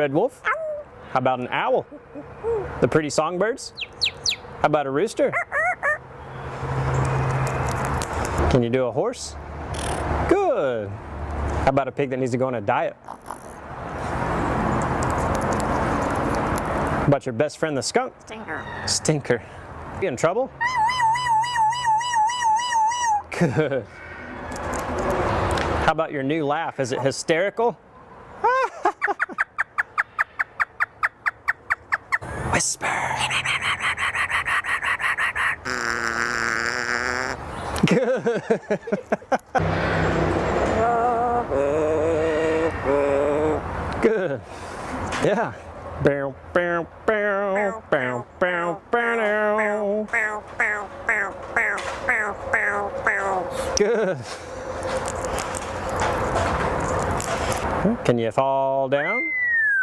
red wolf? How about an owl? The pretty songbirds? How about a rooster? Can you do a horse? Good. How about a pig that needs to go on a diet? How about your best friend, the skunk? Stinker. Stinker. You in trouble? Good. How about your new laugh? Is it hysterical? Whisper. Good. Good. Yeah. Bow, bow, bow, bow, bow, bow, bow. Good. Can you fall down?